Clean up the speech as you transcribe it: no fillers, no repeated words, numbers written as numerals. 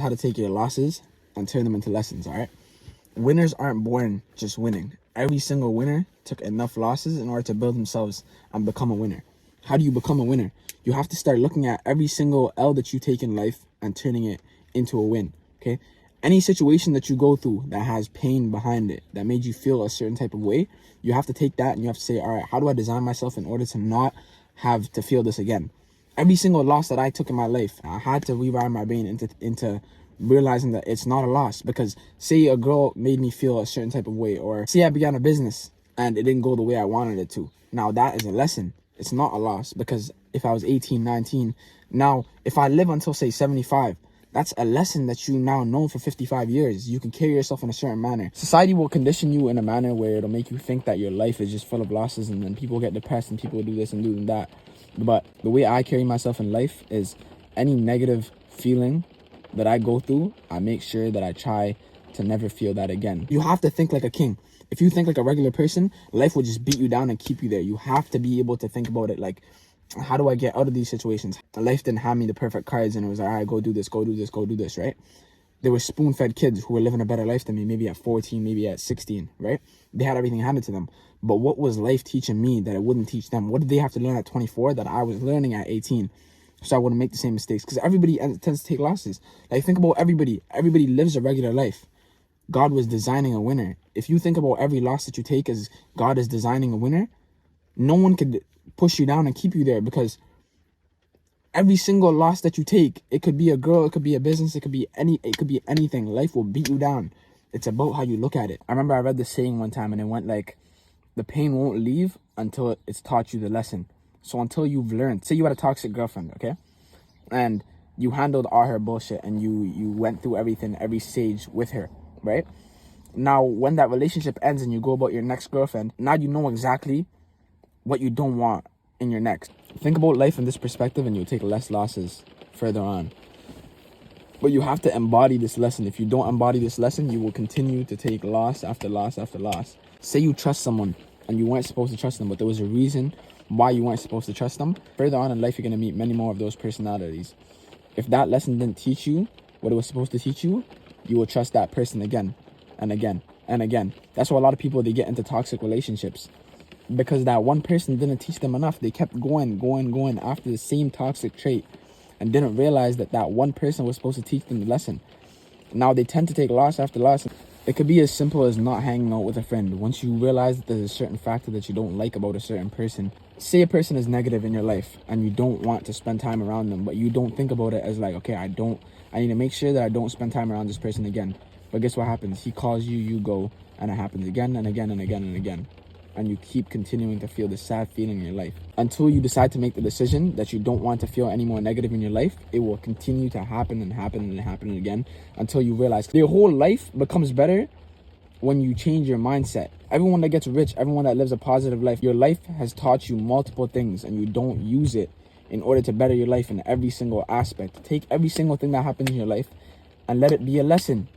how to take your losses and turn them into lessons, all right? Winners aren't born just winning. Every single winner took enough losses in order to build themselves and become a winner. How do you become a winner? You have to start looking at every single L that you take in life and turning it into a win, okay? Any situation that you go through that has pain behind it, that made you feel a certain type of way, you have to take that and you have to say, all right, how do I design myself in order to not have to feel this again? Every single loss that I took in my life, I had to rewire my brain into realizing that it's not a loss. Because say a girl made me feel a certain type of way, or say I began a business and it didn't go the way I wanted it to. Now that is a lesson. It's not a loss, because if I was 18, 19, now if I live until say 75, that's a lesson that you now know for 55 years. You can carry yourself in a certain manner. Society will condition you in a manner where it'll make you think that your life is just full of losses, and then people get depressed and people do this and do that. But the way I carry myself in life is any negative feeling that I go through, I make sure that I try to never feel that again. You have to think like a king. If you think like a regular person, life will just beat you down and keep you there. You have to be able to think about it like, how do I get out of these situations? Life didn't hand me the perfect cards and it was like, all right, go do this, go do this, go do this, right? There were spoon-fed kids who were living a better life than me, maybe at 14, maybe at 16, right? They had everything handed to them. But what was life teaching me that it wouldn't teach them? What did they have to learn at 24 that I was learning at 18? So I wouldn't make the same mistakes. Because everybody tends to take losses. Like, think about everybody. Everybody lives a regular life. God was designing a winner. If you think about every loss that you take as God is designing a winner, no one could push you down and keep you there, because every single loss that you take, it could be a girl, it could be a business, it could be anything. Life will beat you down. It's about how you look at it. I remember I read this saying one time and it went like, the pain won't leave until it's taught you the lesson. So until you've learned, say you had a toxic girlfriend, okay? And you handled all her bullshit and you went through everything, every stage with her, right? Now, when that relationship ends and you go about your next girlfriend, now you know exactly what you don't want in your next. Think about life in this perspective and you'll take less losses further on. But you have to embody this lesson. If you don't embody this lesson, you will continue to take loss after loss after loss. Say you trust someone and you weren't supposed to trust them, but there was a reason why you weren't supposed to trust them. Further on in life, you're going to meet many more of those personalities. If that lesson didn't teach you what it was supposed to teach you, you will trust that person again and again and again. That's why a lot of people, they get into toxic relationships, because that one person didn't teach them enough. They kept going after the same toxic trait and didn't realize that that one person was supposed to teach them the lesson. Now they tend to take loss after loss. It could be as simple as not hanging out with a friend. Once you realize that there's a certain factor that you don't like about a certain person, say a person is negative in your life and you don't want to spend time around them, but you don't think about it as like, okay, I need to make sure that I don't spend time around this person again. But guess what happens? He calls you, you go, and it happens again and again and again and again. And you keep continuing to feel the sad feeling in your life. Until you decide to make the decision that you don't want to feel any more negative in your life, it will continue to happen and happen and happen again until you realize your whole life becomes better when you change your mindset. Everyone that gets rich, everyone that lives a positive life, your life has taught you multiple things and you don't use it in order to better your life in every single aspect. Take every single thing that happens in your life and let it be a lesson.